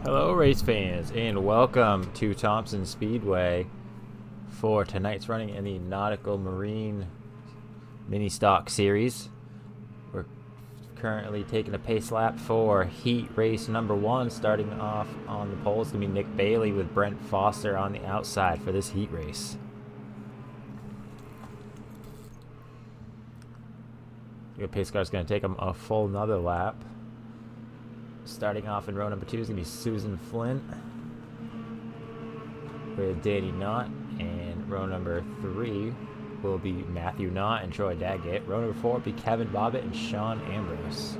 Hello race fans and welcome to Thompson Speedway for tonight's running in the Nautical Marine mini stock series. We're currently taking a pace lap for heat race number 1. Starting off on the pole is going to be Nick Bailey with Brent Foster on the outside for this heat race. The pace car is going to take him a full another lap. Starting off in row number 2 is going to be Susan Flint with Danny Knott, and row number 3 will be Matthew Knott and Troy Daggett. Row number 4 will be Kevin Bobbitt and Sean Ambrose.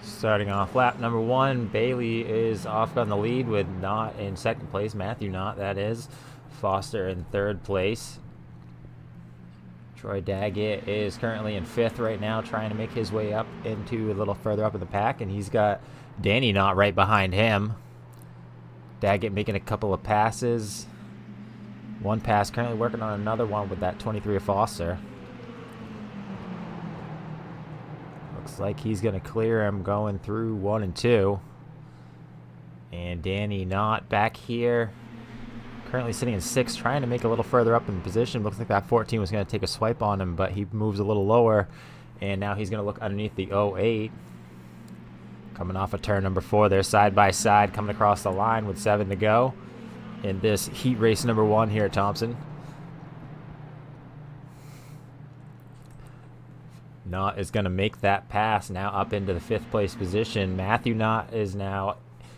Starting off lap number 1, Bailey is off on the lead with Knott in second place. Matthew Knott, that is. Foster in third place. Troy Daggett is currently in 5th right now, trying to make his way up into a little further up in the pack, and he's got Danny Knott right behind him. Daggett making a couple of passes. One pass, currently working on another one with that 23 of Foster. Looks like he's going to clear him going through 1 and 2. And Danny Knott back here, currently sitting in 6th, trying to make a little further up in the position. Looks like that 14 was going to take a swipe on him, but he moves a little lower. And now he's going to look underneath the 08. Coming off of turn number 4, they're side by side, coming across the line with 7 to go in this heat race number 1 here at Thompson. Knott is going to make that pass now up into the 5th place position. Matthew Knott is now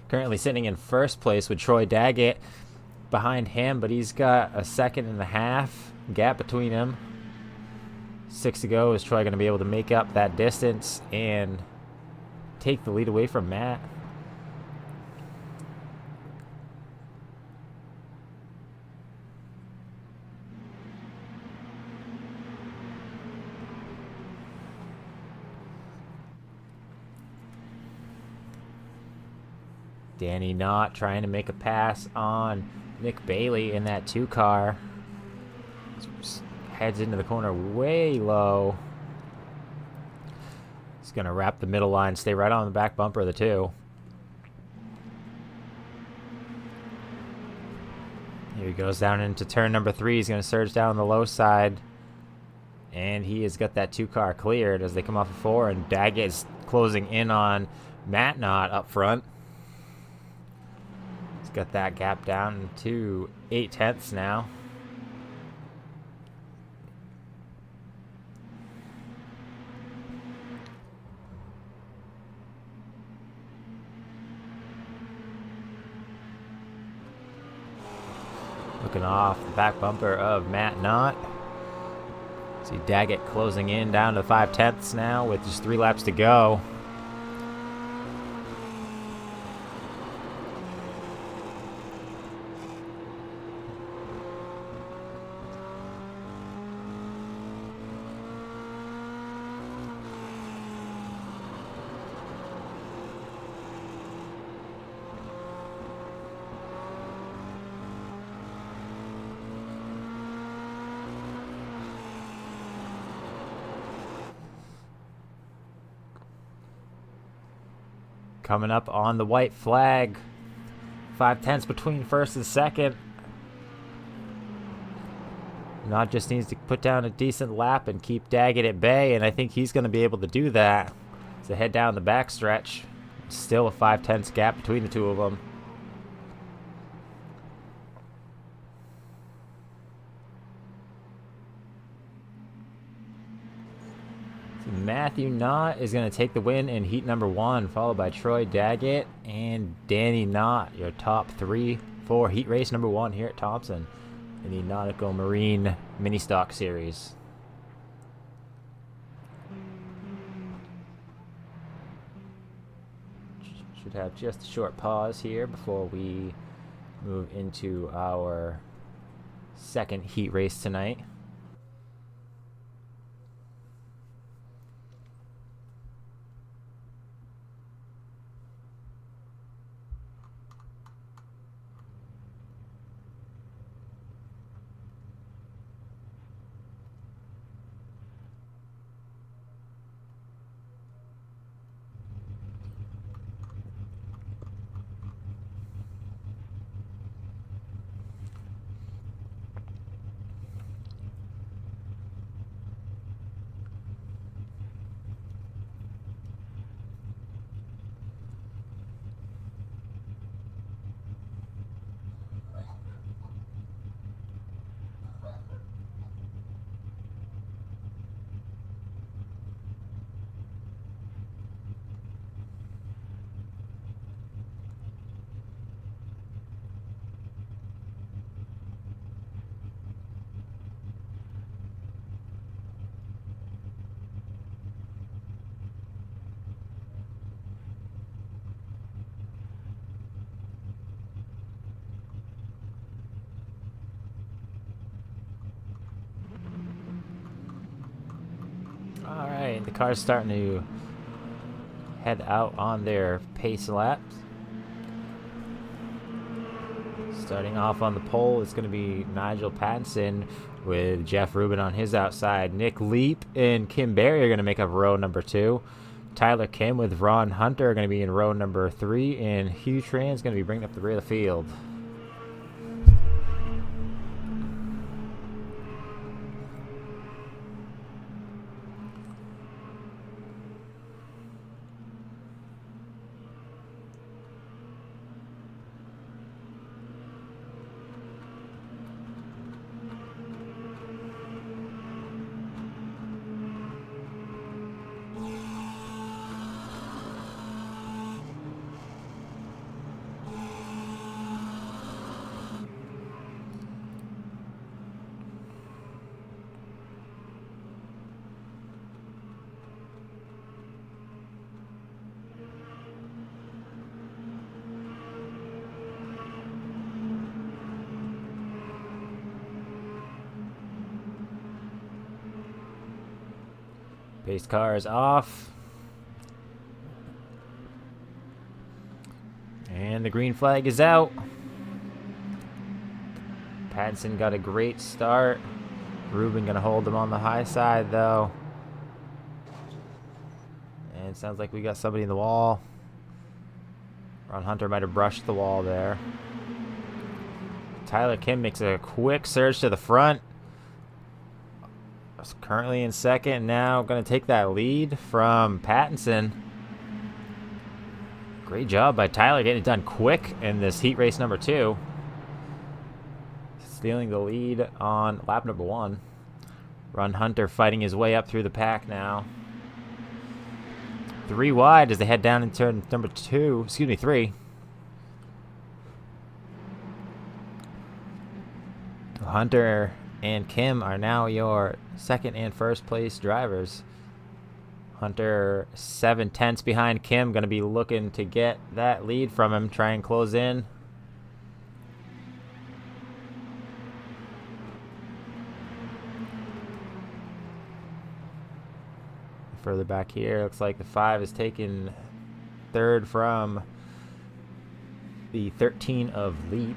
currently sitting in 1st place with Troy Daggett behind him, but he's got a 2.5 gap between him. 6 to go. Is Troy going to be able to make up that distance and take the lead away from Matt? Danny Knott trying to make a pass on Nick Bailey in that 2 car. Heads into the corner way low. He's going to wrap the middle line, stay right on the back bumper of the 2. Here he goes down into turn number 3. He's going to surge down the low side. And he has got that 2 car cleared as they come off of 4. And Daggett's closing in on Matt Knott up front. Got that gap down to 0.8 now. Looking off the back bumper of Matt Knott. See Daggett closing in down to 0.5 now with just 3 laps to go. Coming up on the white flag. 0.5 between 1st and 2nd. Knott just needs to put down a decent lap and keep Daggett at bay, and I think he's going to be able to do that. So head down the back stretch. Still a 0.5 gap between the two of them. Matthew Knott is going to take the win in heat number 1, followed by Troy Daggett and Danny Knott, your top 3 for heat race number 1 here at Thompson in the Knottical Marine Mini Stock Series. Should have just a short pause here before we move into our second heat race tonight. Alright, the car's starting to head out on their pace laps. Starting off on the pole, it's going to be Nigel Pattinson with Jeff Rubin on his outside. Nick Leap and Kim Berry are going to make up row number 2. Tyler Kim with Ron Hunter are going to be in row number 3. And Hugh Tran is going to be bringing up the rear of the field. Pace car is off. And the green flag is out. Pattinson got a great start. Rubin going to hold him on the high side, though. And it sounds like we got somebody in the wall. Ron Hunter might have brushed the wall there. Tyler Kim makes a quick surge to the front. Currently in second, now going to take that lead from Pattinson. Great job by Tyler getting it done quick in this heat race number 2. Stealing the lead on lap number 1. Ron Hunter fighting his way up through the pack now. 3 wide as they head down into turn number 3. Hunter and Kim are now your second and first place drivers. Hunter 7/10 behind Kim, going to be looking to get that lead from him, try and close in. Further back here, looks like the 5 is taken third from the 13 of Leap.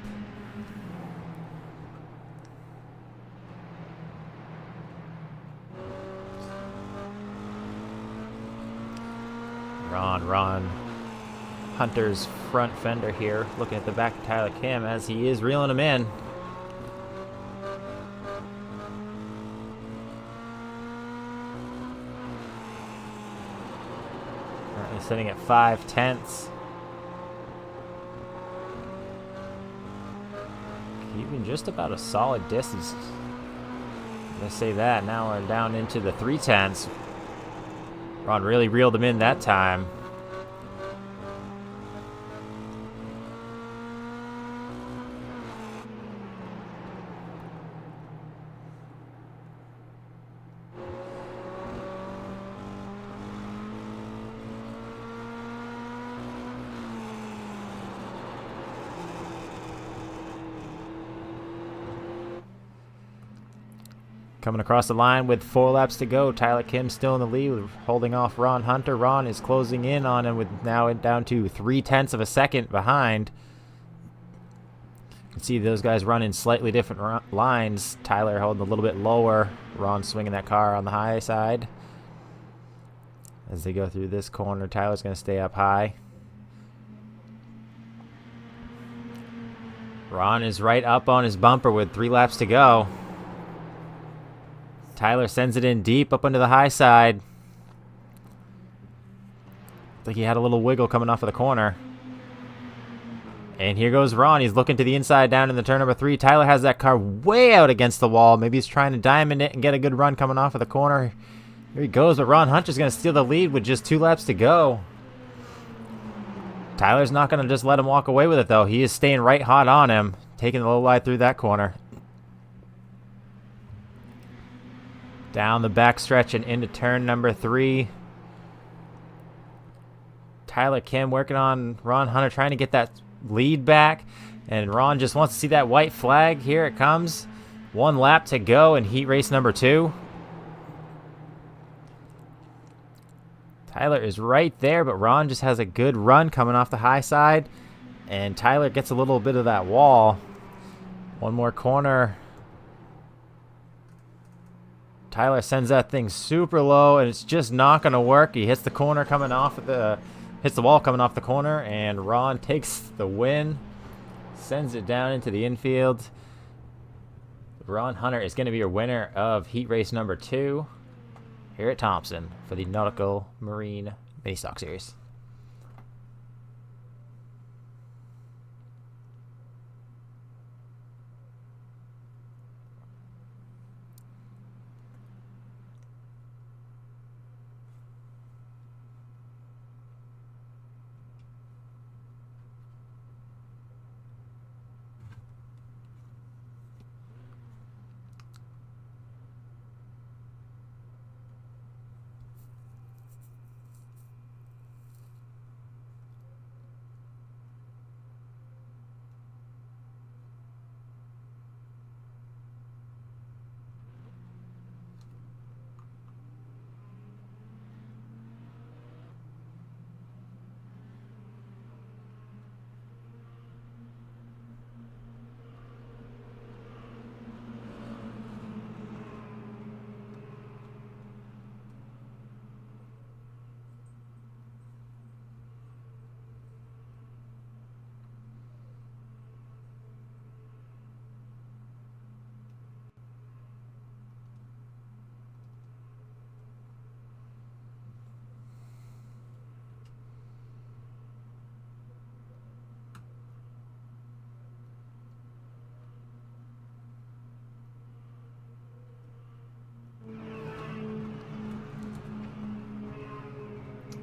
Ron Hunter's front fender here, looking at the back of Tyler Kim as he is reeling him in. Currently sitting at 5/10. Keeping just about a solid distance. Let's say that. Now we're down into the 3/10. Ron really reeled him in that time. Coming across the line with 4 laps to go. Tyler Kim still in the lead, holding off Ron Hunter. Ron is closing in on him with now down to 0.3 of a second behind. You can see those guys run in slightly different lines. Tyler holding a little bit lower. Ron swinging that car on the high side. As they go through this corner, Tyler's going to stay up high. Ron is right up on his bumper with 3 laps to go. Tyler sends it in deep up into the high side. I think he had a little wiggle coming off of the corner. And here goes Ron. He's looking to the inside down in the turn number 3. Tyler has that car way out against the wall. Maybe he's trying to diamond it and get a good run coming off of the corner. Here he goes, but Ron Hunter's going to steal the lead with just 2 laps to go. Tyler's not going to just let him walk away with it, though. He is staying right hot on him, taking the low line through that corner. Down the backstretch and into turn number 3. Tyler Kim working on Ron Hunter, trying to get that lead back. And Ron just wants to see that white flag. Here it comes. 1 lap to go in heat race number 2. Tyler is right there, but Ron just has a good run coming off the high side. And Tyler gets a little bit of that wall. One more corner. Tyler sends that thing super low, and it's just not going to work. He hits the corner coming off of hits the wall coming off the corner, and Ron takes the win, sends it down into the infield. Ron Hunter is going to be your winner of heat race number 2 here at Thompson for the Knottical Marine Mini Stock Series.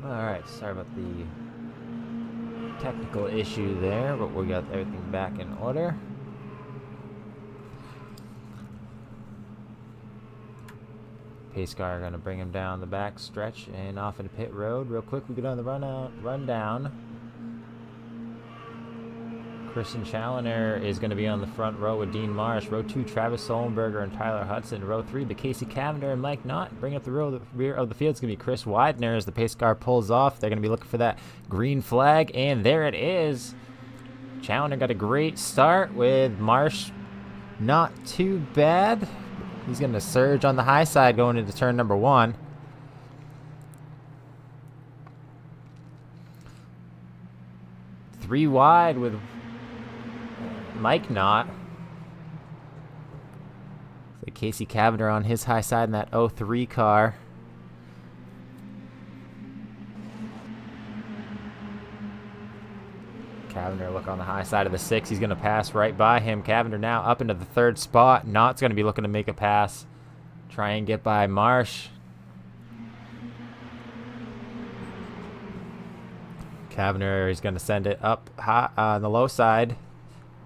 Alright, sorry about the technical issue there, but we got everything back in order. Pace car going to bring him down the back stretch and off into pit road. Real quick, we go down the run down. Christian Challoner is going to be on the front row with Dean Marsh. Row 2, Travis Sollenberger and Tyler Hudson. Row 3, Casey Cavender and Mike Knott. Bring up the rear of the field. It's going to be Chris Widener as the pace car pulls off. They're going to be looking for that green flag, and there it is. Challoner got a great start with Marsh. Not too bad. He's going to surge on the high side going into turn number 1. Three wide with Mike Knott. So Casey Cavender on his high side in that 03 car. Cavender look on the high side of the 6. He's going to pass right by him. Cavender now up into the 3rd spot. Knott's going to be looking to make a pass. Try and get by Marsh. Cavener is going to send it up high, on the low side,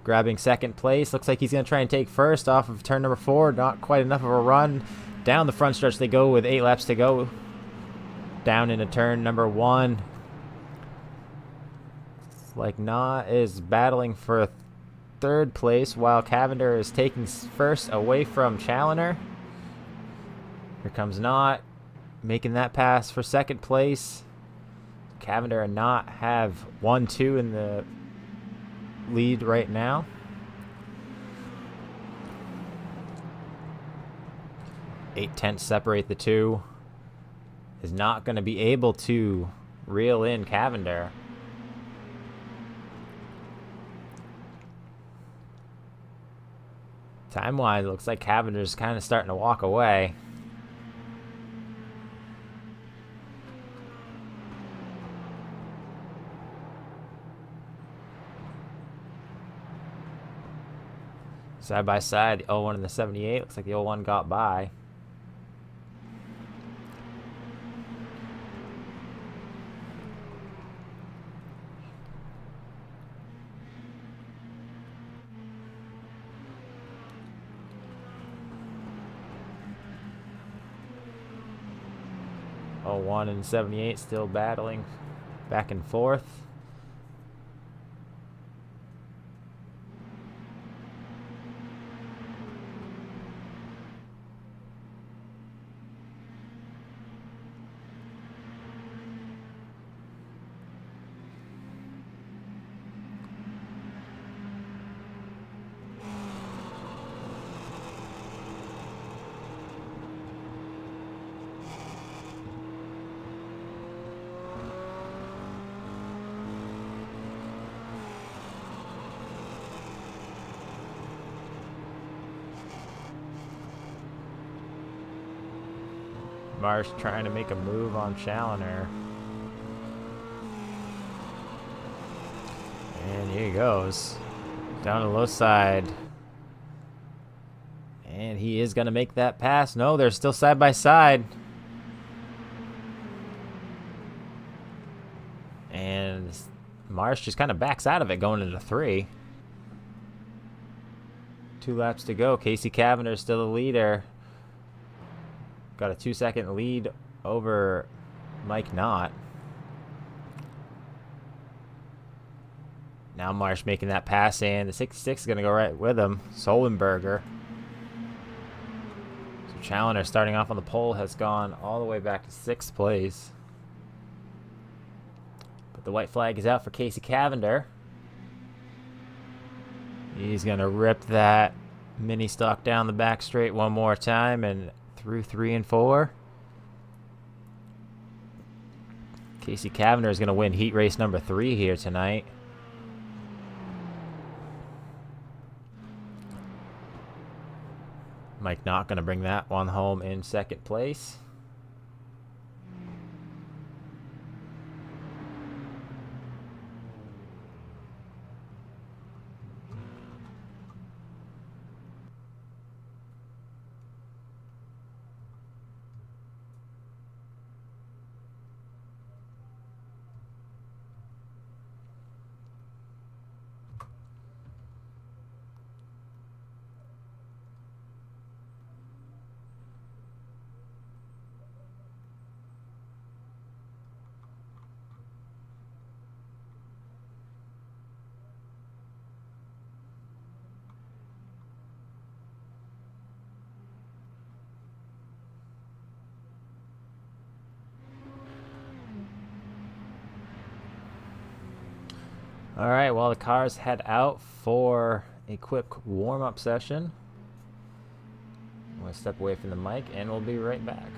grabbing second place. Looks like he's going to try and take first off of turn number 4. Not quite enough of a run. Down the front stretch they go with 8 laps to go. Down into turn number 1. It's like Knott is battling for third place while Cavender is taking first away from Challoner. Here comes Knott making that pass for second place. Cavender and Knott have 1-2 in the lead right now. Eight tenths separate the two. Is not going to be able to reel in Cavender. Time-wise, it looks like Cavender's kind of starting to walk away. Side by side, the 01 and the 78. Looks like the 01 got by. '01 and 78 still battling back and forth. Marsh trying to make a move on Challoner. And here he goes. Down the low side. And he is going to make that pass. No, they're still side by side. And Marsh just kind of backs out of it going into 3. 2 laps to go. Casey Cavender is still the leader. Got a 2-second lead over Mike Knott. Now Marsh making that pass, and the 66 is going to go right with him. Solenberger. So Challoner starting off on the pole has gone all the way back to 6th place. But the white flag is out for Casey Cavender. He's going to rip that mini stock down the back straight one more time and through 3 and 4. Casey Cavender is going to win heat race number 3 here tonight. Mike Knott going to bring that one home in 2nd place. All right, well, the cars head out for a quick warm-up session. I'm going to step away from the mic, and we'll be right back.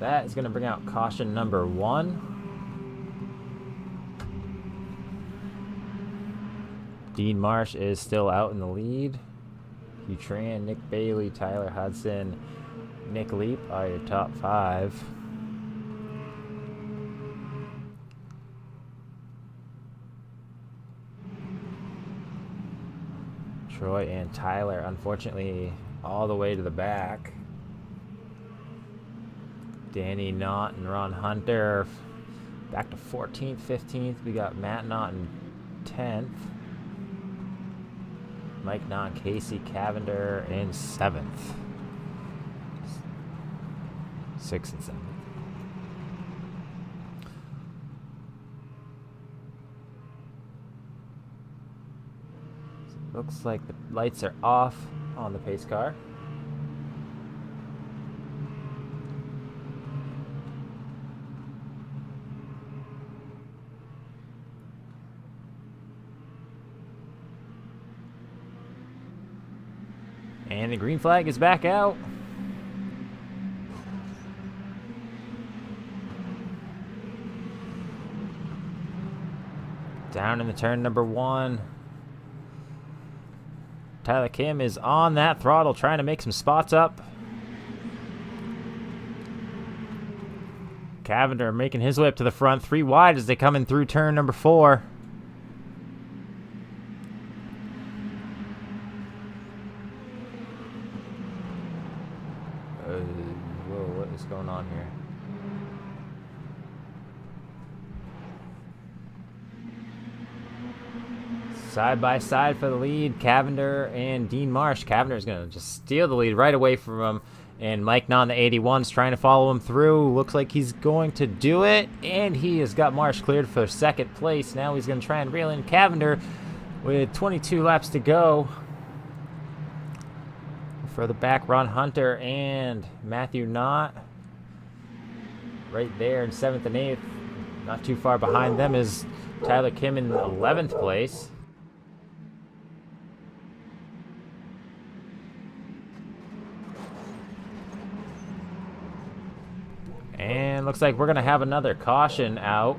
that is going to bring out caution number 1. Dean Marsh is still out in the lead. Hugh Tran, Nick Bailey, Tyler Hudson, Nick Leap are your top 5. Troy and Tyler, unfortunately, all the way to the back. Danny Knott and Ron Hunter back to 14th, 15th. We got Matt Knott in 10th. Mike Knott, Casey Cavender in 7th. 6th and 7th. Looks like the lights are off on the pace car. And the green flag is back out. Down in the turn number 1. Tyler Kim is on that throttle trying to make some spots up. Cavender making his way up to the front. 3 wide as they come in through turn number 4. Whoa, what is going on here? Side by side for the lead, Cavender and Dean Marsh. Cavender is going to just steal the lead right away from him. And Mike Knott, the 81, is trying to follow him through. Looks like he's going to do it. And he has got Marsh cleared for 2nd place. Now he's going to try and reel in Cavender with 22 laps to go. For the back, Ron Hunter and Matthew Knott. Right there in 7th and 8th. Not too far behind them is Tyler Kim in 11th place. And looks like we're going to have another caution out.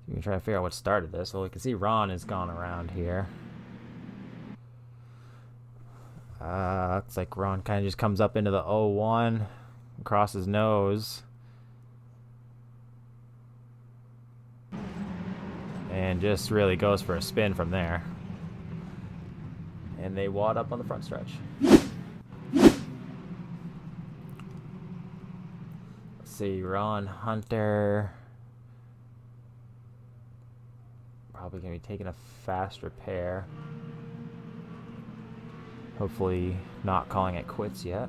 You can try to figure out what started this. Well, we can see Ron has gone around here. Looks like Ron kind of just comes up into the 01, across his nose. And just really goes for a spin from there. And they wad up on the front stretch. Let's see, Ron Hunter. Probably going to be taking a fast repair. Hopefully not calling it quits yet.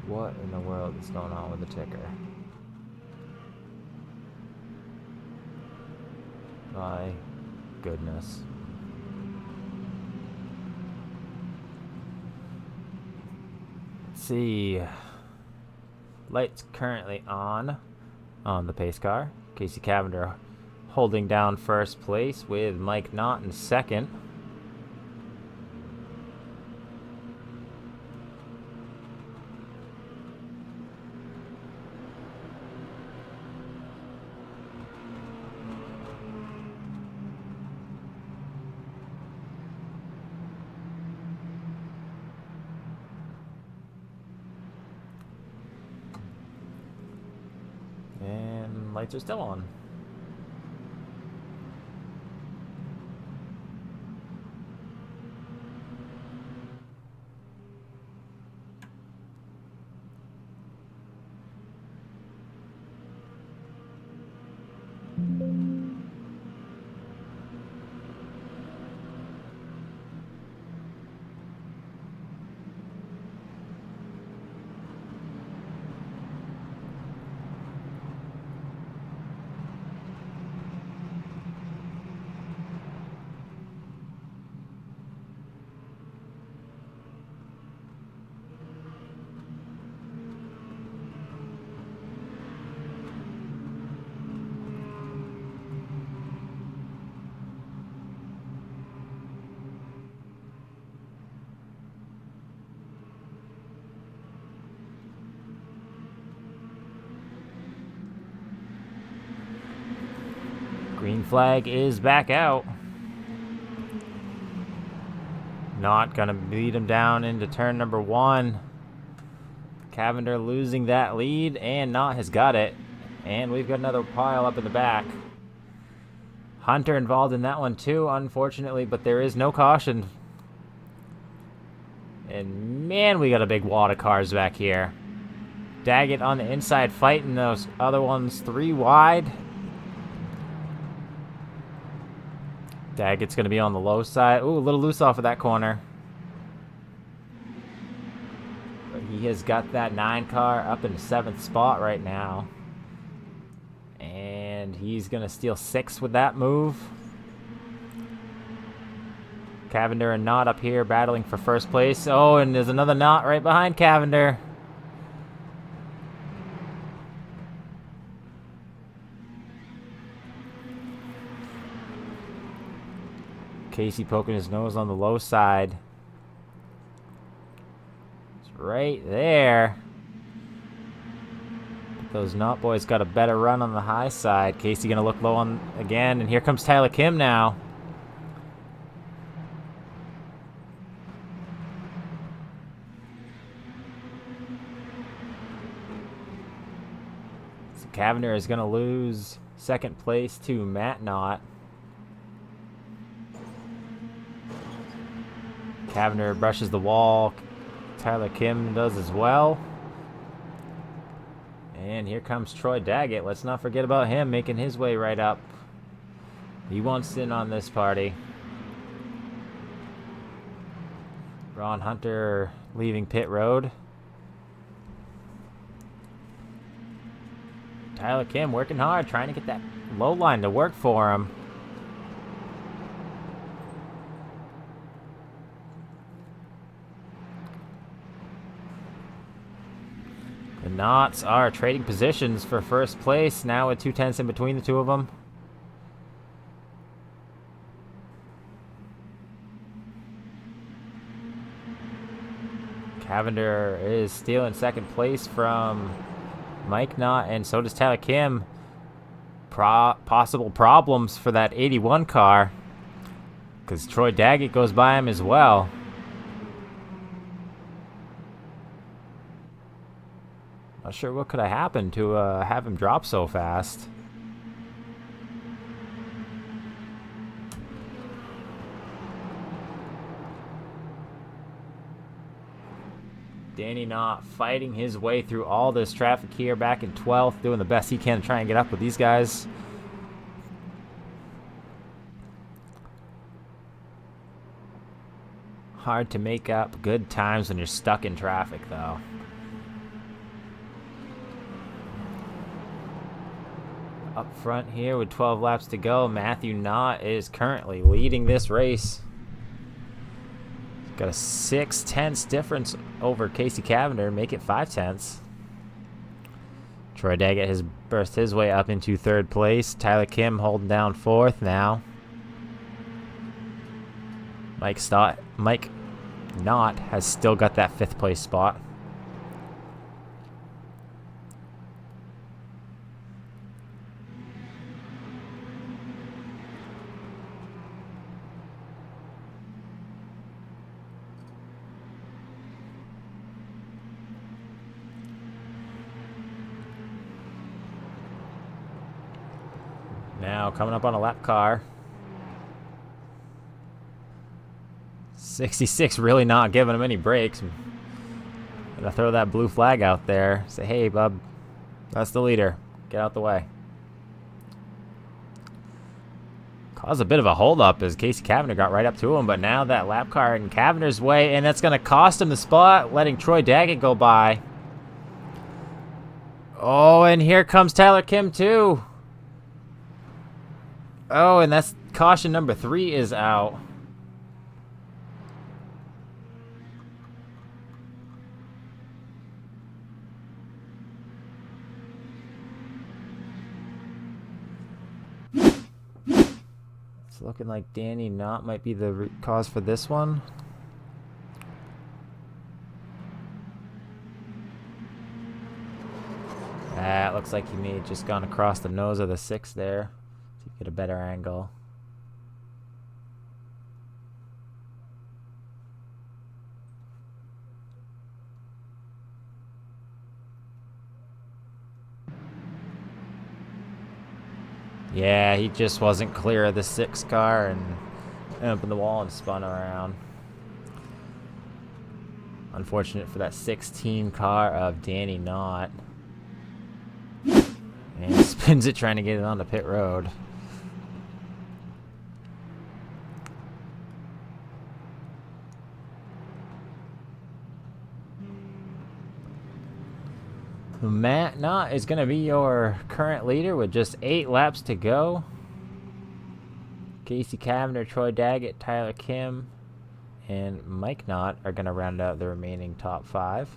What in the world is going on with the ticker? My goodness. Let's see. Lights currently on the pace car. Casey Cavender holding down first place with Mike Knott in second. Lights are still on. Green flag is back out. Not gonna lead him down into turn number 1. Cavender losing that lead, and Knott has got it. And we've got another pile up in the back. Hunter involved in that one too, unfortunately, but there is no caution. And man, we got a big wad of cars back here. Daggett on the inside fighting those other ones 3 wide. Daggett's going to be on the low side. Ooh, a little loose off of that corner. But he has got that 9 car up in 7th spot right now. And he's going to steal 6 with that move. Cavender and Knott up here battling for first place. Oh, and there's another Knott right behind Cavender. Casey poking his nose on the low side. It's right there. But those Knott boys got a better run on the high side. Casey gonna look low on again, and here comes Tyler Kim now. So Cavender is gonna lose second place to Matt Knott. Cavender brushes the wall. Tyler Kim does as well. And here comes Troy Daggett. Let's not forget about him making his way right up. He wants in on this party. Ron Hunter leaving pit road. Tyler Kim working hard, trying to get that low line to work for him. The Knotts are trading positions for first place now with 2/10 in between the two of them. Cavender is stealing second place from Mike Knott, and so does Tyler Kim. Possible problems for that 81 car because Troy Daggett goes by him as well. Not sure what could have happened to have him drop so fast. Danny Knott fighting his way through all this traffic here, back in 12th, doing the best he can to try and get up with these guys. Hard to make up good times when you're stuck in traffic, though. Up front here with 12 laps to go, Matthew Knott is currently leading this race. He's got a 6/10 difference over Casey Cavender, make it 5/10. Troy Daggett has burst his way up into 3rd place. Tyler Kim holding down 4th now. Mike Knott has still got that 5th place spot. Now coming up on a lap car. 66 really not giving him any breaks. Gonna throw that blue flag out there. Say, hey, bub, that's the leader. Get out the way. Caused a bit of a holdup as Casey Cavendish got right up to him, but now that lap car in Cavendish's way, and that's going to cost him the spot, letting Troy Daggett go by. Oh, and here comes Tyler Kim, too. Oh, and that's caution number 3 is out. Looking like Danny Knott might be the cause for this one. That looks like he may have just gone across the nose of the 6 there. So you get a better angle. Yeah, he just wasn't clear of the 6 car and ended up in the wall and spun around. Unfortunate for that 16 car of Danny Knott. And he spins it trying to get it onto pit road. Matt Knott is going to be your current leader with just 8 laps to go. Casey Cavendish, Troy Daggett, Tyler Kim, and Mike Knott are going to round out the remaining top 5.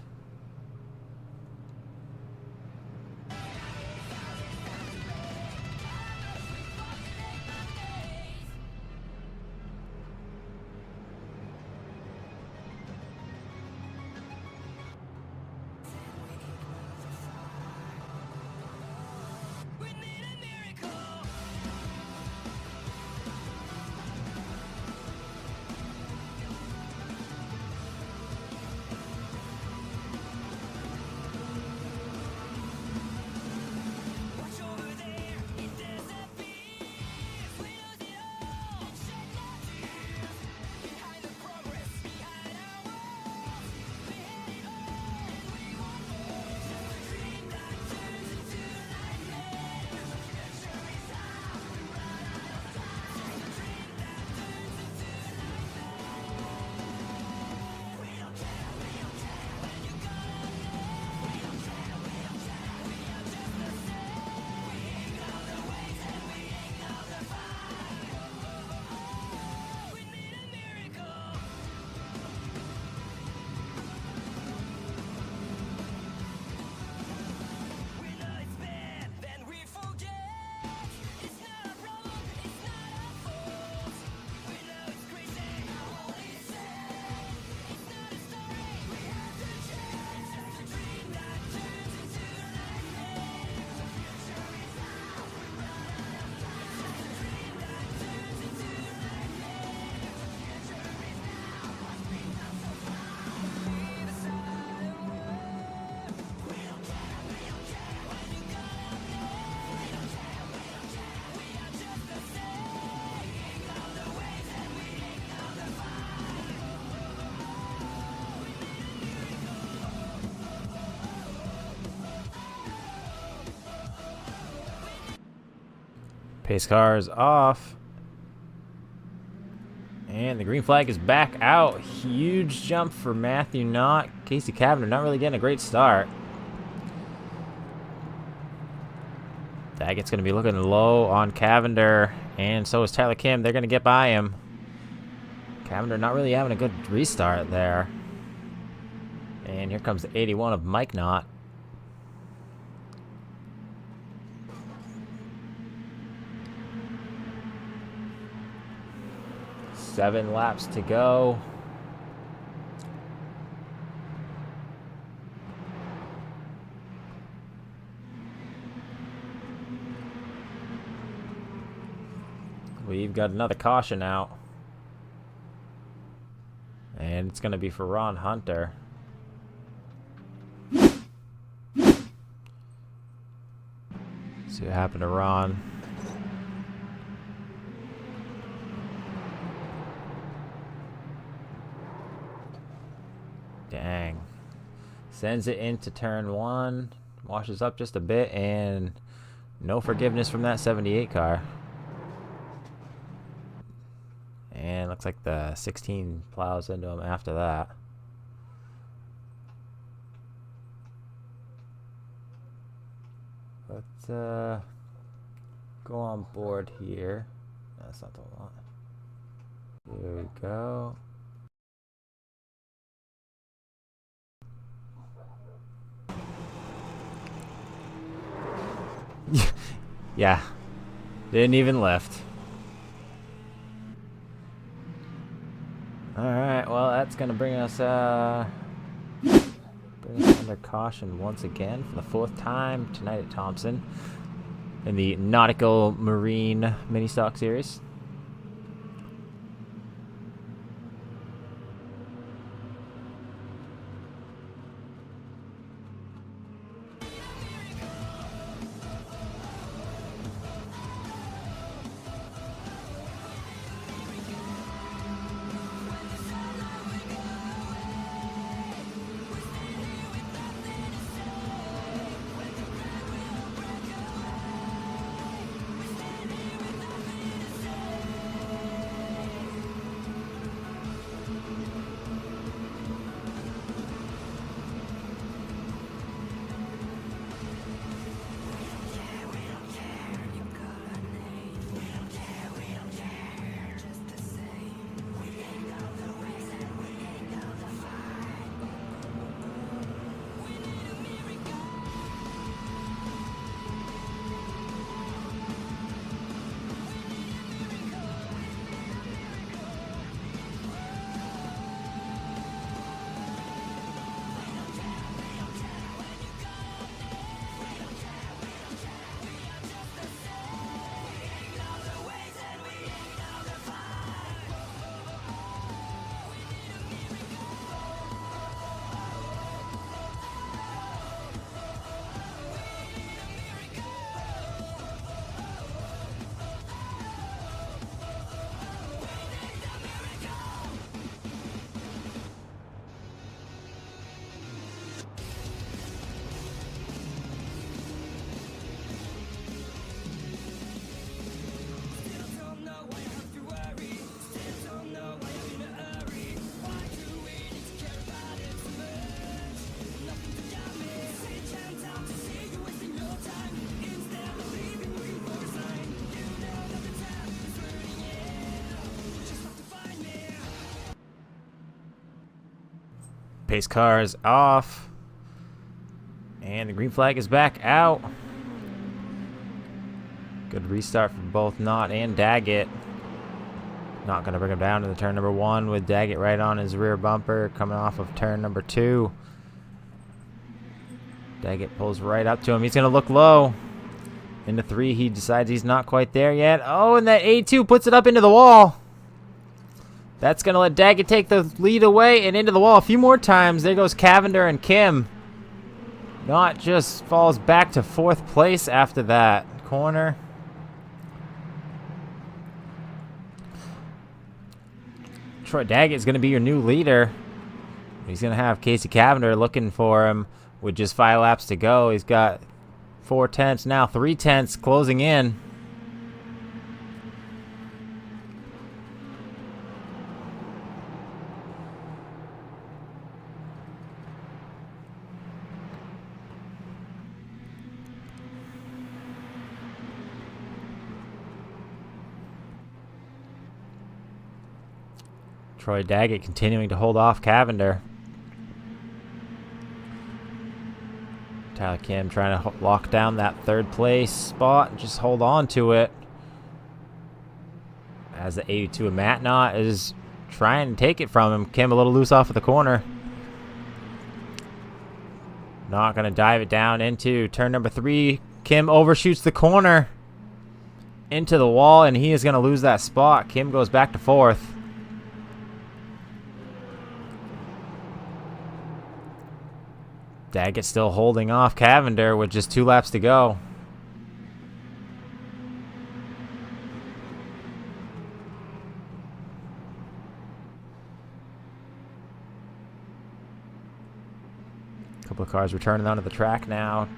Pace car is off. And the green flag is back out. Huge jump for Matthew Knott. Casey Cavendish not really getting a great start. Daggett's going to be looking low on Cavendish. And so is Tyler Kim. They're going to get by him. Cavendish not really having a good restart there. And here comes the 81 of Mike Knott. Seven laps to go. We've got another caution out. And it's going to be for Ron Hunter. See what happened to Ron. Dang. Sends it into turn 1. Washes up just a bit, and no forgiveness from that 78 car. And looks like the 16 plows into him after that. Let's go on board here. That's not the one. Here we go. Yeah. Didn't even lift. Alright, well that's gonna bring us under caution once again for the 4th time tonight at Thompson in the Knottical Marine Mini Stock Series. Pace car is off. And the green flag is back out. Good restart for both Knott and Daggett. Not going to bring him down to the turn number 1 with Daggett right on his rear bumper coming off of turn number 2. Daggett pulls right up to him. He's going to look low. Into 3, he decides he's not quite there yet. Oh, and that A2 puts it up into the wall. That's going to let Daggett take the lead away and into the wall a few more times. There goes Cavender and Kim. Knott just falls back to 4th place after that corner. Troy Daggett's going to be your new leader. He's going to have Casey Cavender looking for him with just 5 laps to go. He's got 4 tenths, now 3 tenths closing in. Troy Daggett continuing to hold off Cavender. Tyler Kim trying to lock down that 3rd place spot and just hold on to it. As the 82 of Matt Knott is trying to take it from him. Kim a little loose off of the corner. Not going to dive it down into turn number 3. Kim overshoots the corner into the wall, and he is going to lose that spot. Kim goes back to 4th. Daggett still holding off Cavender with just 2 laps to go. A couple of cars returning onto the track now.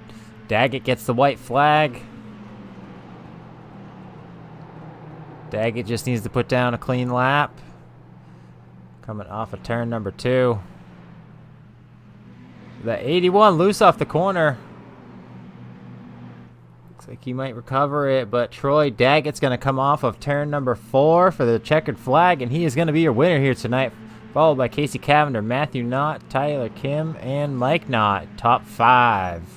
Daggett gets the white flag. Daggett just needs to put down a clean lap. Coming off of turn number 2. The 81 loose off the corner. Looks like he might recover it, but Troy Daggett's going to come off of turn number 4 for the checkered flag, and he is going to be your winner here tonight, followed by Casey Cavender, Matthew Knott, Tyler Kim, and Mike Knott. Top 5.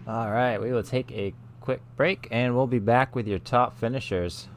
All right, we will take a quick break, and we'll be back with your top finishers.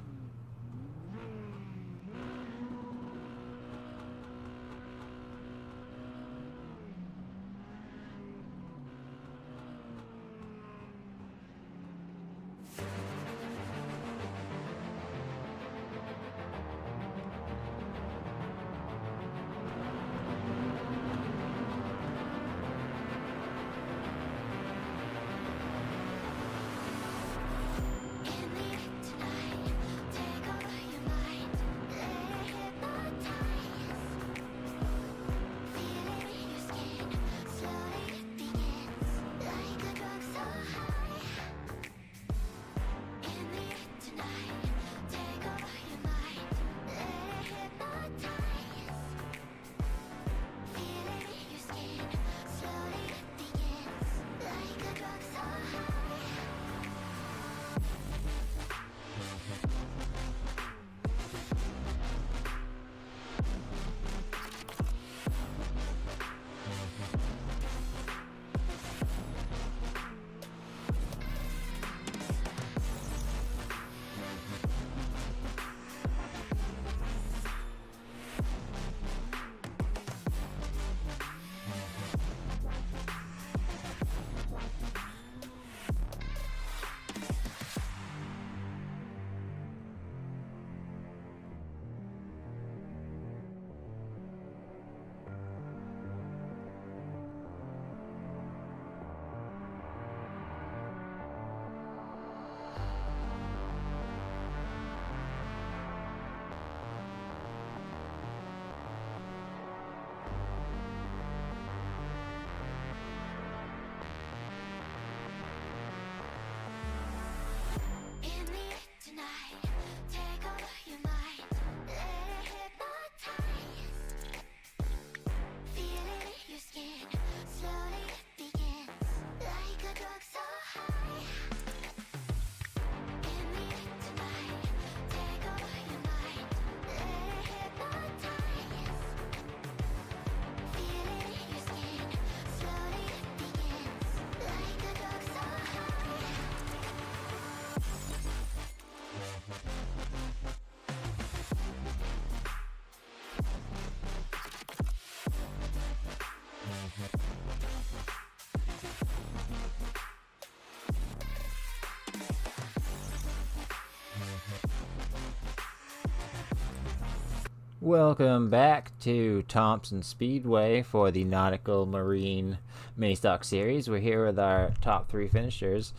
Welcome back to Thompson Speedway for the Knottical Marine Mini Stock Series. We're here with our top 3 finishers.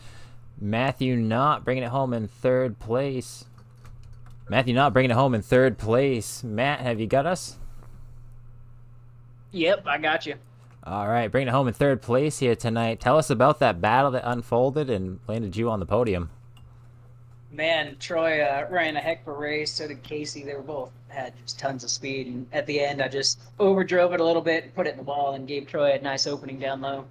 Matthew Knott bringing it home in 3rd place. Matt, have you got us? Yep, I got you. All right, bringing it home in 3rd place here tonight. Tell us about that battle that unfolded and landed you on the podium. Man, Troy ran a heck of a race. So did Casey. They were both had just tons of speed. And at the end, I just overdrove it a little bit, put it in the wall, and gave Troy a nice opening down low.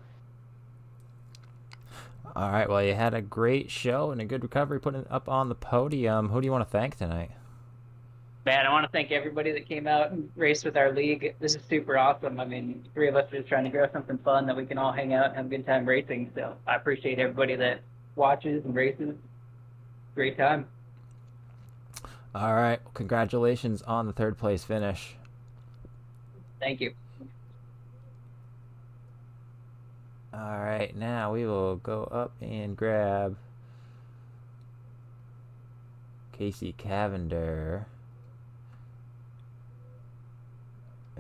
All right, well, you had a great show and a good recovery putting it up on the podium. Who do you want to thank tonight? Man, I want to thank everybody that came out and raced with our league. This is super awesome. I mean, the 3 of us are just trying to grow something fun that we can all hang out and have a good time racing. So I appreciate everybody that watches and races. Great time. All right. Well, congratulations on the 3rd place finish. Thank you. All right. Now we will go up and grab Casey Cavender.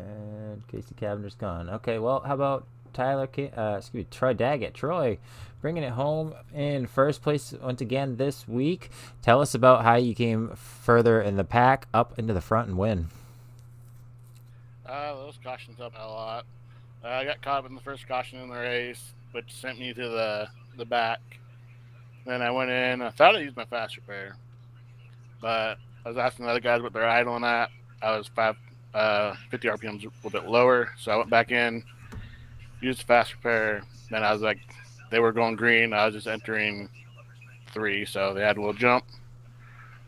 And Casey Cavender's gone. Okay, well, how about Troy Daggett. Troy, bringing it home in first place once again this week. Tell us about how you came further in the pack, up into the front, and win. Those cautions helped a lot. I got caught up in the first caution in the race, which sent me to the back. Then I went in. I thought I used my fast repair, but I was asking the other guys what they're idling at. I was 50 RPMs a little bit lower, so I went back in, used the fast repair. Then I was like, they were going green. I was just entering 3, so they had a little jump.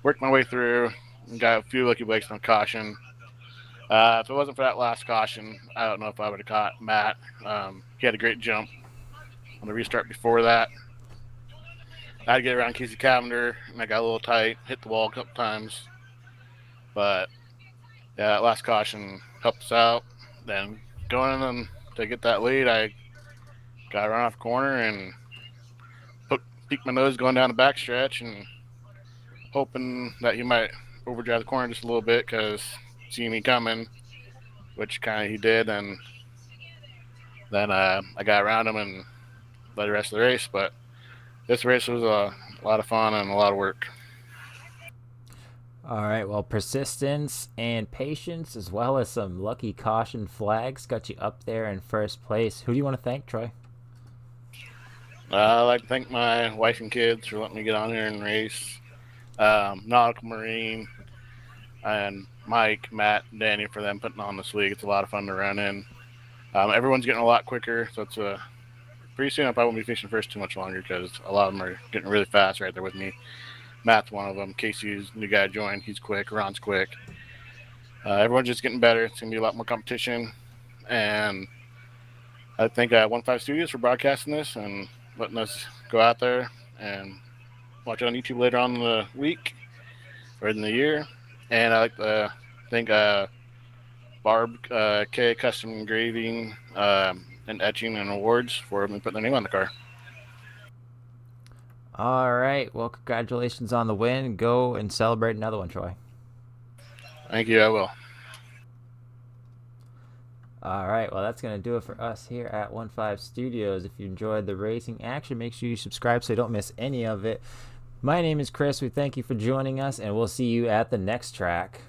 Worked my way through and got a few lucky breaks on caution. If it wasn't for that last caution, I don't know if I would have caught Matt. He had a great jump on the restart before that. I had to get around Casey Cavender, and I got a little tight, hit the wall a couple times. But, yeah, that last caution helped us out. Then going in to get that lead, I got run off the corner and peeked my nose going down the backstretch and hoping that he might overdrive the corner just a little bit because seeing me coming, which kind of he did. And then I got around him and led the rest of the race. But this race was a lot of fun and a lot of work. All right, well, persistence and patience, as well as some lucky caution flags, got you up there in first place. Who do you want to thank, Troy? I'd like to thank my wife and kids for letting me get on here and race. Nautical Marine and Mike, Matt, and Danny for them putting on this league. It's a lot of fun to run in. Everyone's getting a lot quicker, so it's pretty soon I probably won't be fishing first too much longer because a lot of them are getting really fast right there with me. Matt's one of them. Casey's new guy joined. He's quick. Ron's quick. Everyone's just getting better. It's going to be a lot more competition. And I think 1-5 Studios for broadcasting this and letting us go out there and watch it on YouTube later on in the week or in the year. And I'd like to thank Barb K Custom Engraving and Etching and Awards for putting their name on the car. All right. Well, congratulations on the win. Go and celebrate another one, Troy. Thank you. I will. All right. Well, that's going to do it for us here at 1-5 Studios. If you enjoyed the racing action, make sure you subscribe so you don't miss any of it. My name is Chris. We thank you for joining us, and we'll see you at the next track.